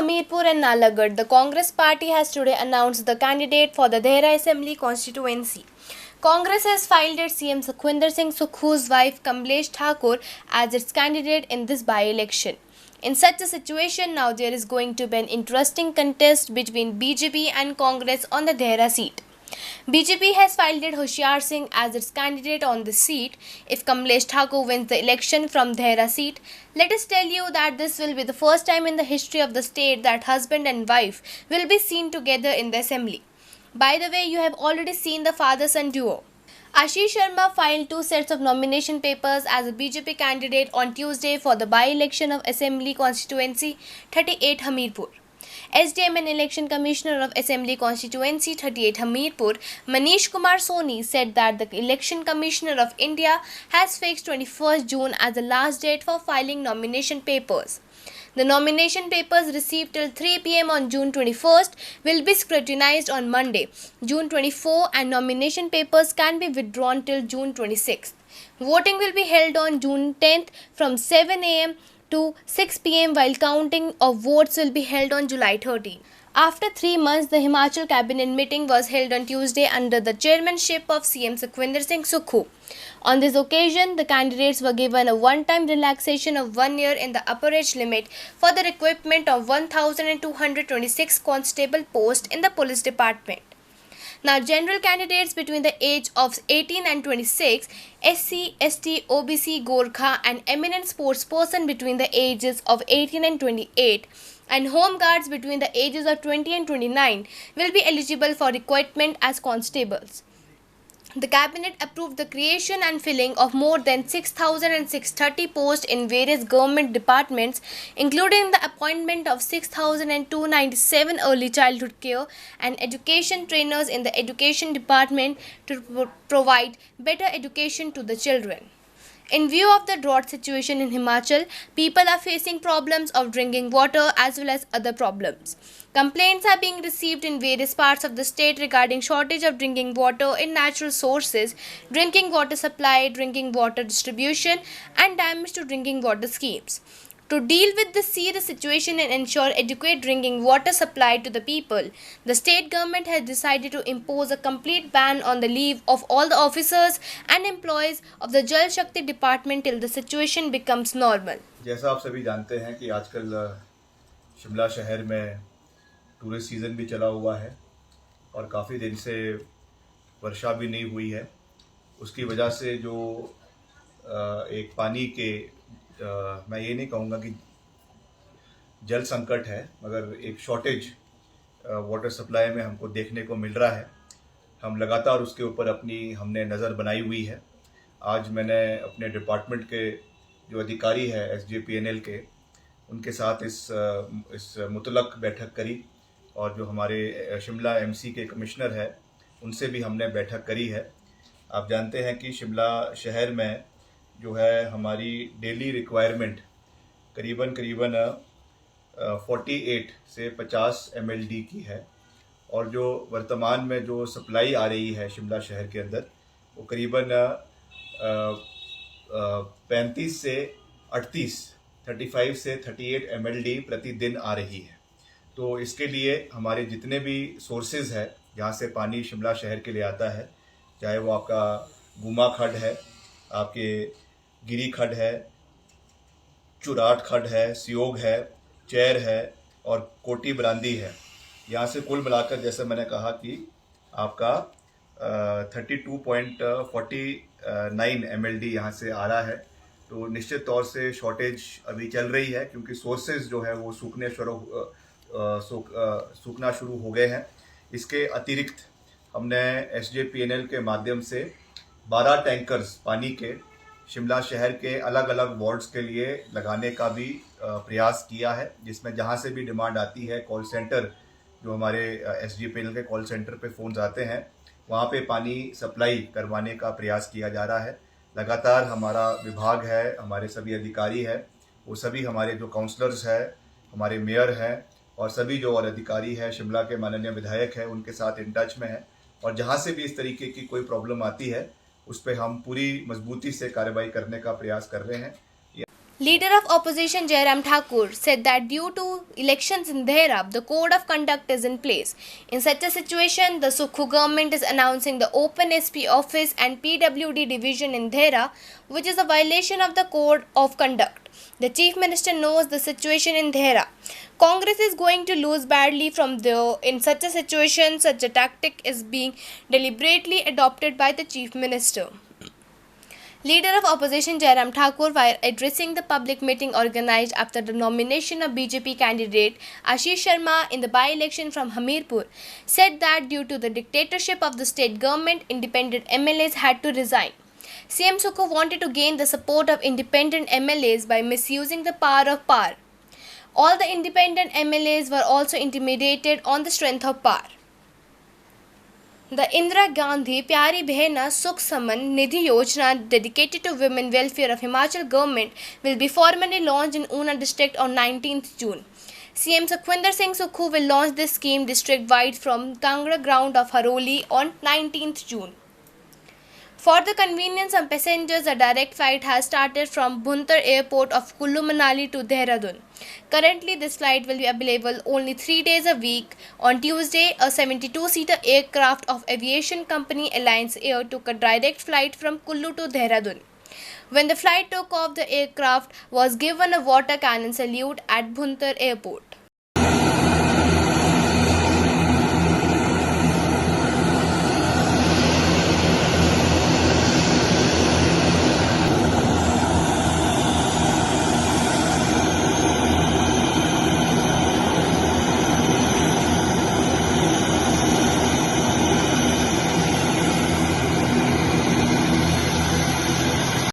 Hamirpur and Nalagarh, the Congress party has today announced the candidate for the Dehra Assembly constituency. Congress has filed its CM Sukhwinder Singh Sukhu's wife Kamlesh Thakur as its candidate in this by-election. In such a situation, now there is going to be an interesting contest between BJP and Congress on the Dehra seat. BJP has fielded Hoshiar Singh as its candidate on the seat. If Kamlesh Thakur wins the election from Dehra seat, let us tell you that this will be the first time in the history of the state that husband and wife will be seen together in the assembly. By the way, you have already seen the father-son duo. Ashish Sharma filed 2 sets of nomination papers as a BJP candidate on Tuesday for the by-election of Assembly Constituency 38 Hamirpur. SDM and Election Commissioner of Assembly Constituency 38 Hamirpur, Manish Kumar Soni, said that the Election Commissioner of India has fixed 21st June as the last date for filing nomination papers. The nomination papers received till 3 p.m. on June 21st will be scrutinized on Monday, June 24, and nomination papers can be withdrawn till June 26th. Voting will be held on June 10th from 7 a.m. to 6 p.m. while counting of votes will be held on July 13. After 3 months, the Himachal cabinet meeting was held on Tuesday under the chairmanship of CM Sukhwinder Singh Sukhu. On this occasion, the candidates were given a one-time relaxation of 1 year in the upper age limit for the recruitment of 1,226 constable posts in the police department. Now, general candidates between the age of 18 and 26, SC, ST, OBC, Gorkha and eminent sportsperson between the ages of 18 and 28 and home guards between the ages of 20 and 29 will be eligible for recruitment as constables. The cabinet approved the creation and filling of more than 6,630 posts in various government departments, including the appointment of 6,297 early childhood care and education trainers in the education department to provide better education to the children. In view of the drought situation in Himachal, people are facing problems of drinking water as well as other problems. Complaints are being received in various parts of the state regarding shortage of drinking water in natural sources, drinking water supply, drinking water distribution, and damage to drinking water schemes. To deal with this serious situation and ensure adequate drinking water supply to the people, the state government has decided to impose a complete ban on the leave of all the officers and employees of the Jal Shakti department till the situation becomes normal. जैसा आप सभी जानते हैं कि आजकल शिमला शहर में tourist season भी चला हुआ है और काफ़ी दिन से वर्षा भी नहीं हुई है। उसकी वजह से जो एक पानी के मैं ये नहीं कहूँगा कि जल संकट है, मगर एक शॉर्टेज वाटर सप्लाई में हमको देखने को मिल रहा है। हम लगातार उसके ऊपर हमने नज़र बनाई हुई है। आज मैंने अपने डिपार्टमेंट के जो अधिकारी है SJPNL के, उनके साथ इस मुतलक बैठक करी और जो हमारे शिमला MC के कमिश्नर है उनसे भी हमने बैठक करी है। आप जानते हैं कि शिमला शहर में जो है हमारी डेली रिक्वायरमेंट करीबन 48 से 50 mld की है और जो वर्तमान में जो सप्लाई आ रही है शिमला शहर के अंदर वो करीबन 35 से 35 से 38 mld प्रतिदिन आ रही है। तो इसके लिए हमारे जितने भी सोर्सेज है जहाँ से पानी शिमला शहर के लिए आता है, चाहे वो आपका गुमा खड्ड है, आपके गिरी खड्ड है, चुराट खड्ड है, सियोग है, चैर है और कोटी बरांदी है, यहाँ से कुल मिलाकर जैसे मैंने कहा कि आपका 32.49 mld यहाँ से आ रहा है। तो निश्चित तौर से शॉर्टेज अभी चल रही है क्योंकि सोर्सेज जो है वो सूखना शुरू हो गए हैं। इसके अतिरिक्त हमने SJPNL के माध्यम से 12 टैंकर्स पानी के शिमला शहर के अलग अलग वार्ड्स के लिए लगाने का भी प्रयास किया है, जिसमें जहां से भी डिमांड आती है, कॉल सेंटर जो हमारे SJPNL के कॉल सेंटर पे फ़ोन्स आते हैं वहां पे पानी सप्लाई करवाने का प्रयास किया जा रहा है। लगातार हमारा विभाग है, हमारे सभी अधिकारी है, वो सभी हमारे जो काउंसलर्स है, हमारे मेयर हैं और सभी जो और अधिकारी है, शिमला के माननीय विधायक हैं, उनके साथ इन टच में है और जहाँ से भी इस तरीके की कोई प्रॉब्लम आती है उस पर हम पूरी मजबूती से कार्रवाई करने का प्रयास कर रहे हैं। Leader of opposition Jairam Thakur said that due to elections in Dehra, the code of conduct is in place. In such a situation, the Sukhu government is announcing the open SP office and PWD division in Dehra, which is a violation of the code of conduct. The Chief Minister knows the situation in Dehra. Congress is going to lose badly from there. In such a situation, such a tactic is being deliberately adopted by the Chief Minister. Leader of opposition Jairam Thakur, while addressing the public meeting organized after the nomination of BJP candidate Ashish Sharma in the by-election from Hamirpur, said that due to the dictatorship of the state government, independent MLAs had to resign. CM Sukhu wanted to gain the support of independent MLAs by misusing the power of power. All the independent MLAs were also intimidated on the strength of power. The Indira Gandhi Pyari Behna Sukh Saman Nidhi Yojana dedicated to women welfare of Himachal government will be formally launched in Una district on 19th June. CM Sukhwinder Singh Sukhu will launch this scheme district-wide from Kangra ground of Haroli on 19th June. For the convenience of passengers, a direct flight has started from Bhuntar Airport of Kullu Manali to Dehradun. Currently, this flight will be available only 3 days a week. On Tuesday, a 72-seater aircraft of aviation company Alliance Air took a direct flight from Kullu to Dehradun. When the flight took off, the aircraft was given a water cannon salute at Bhuntar Airport.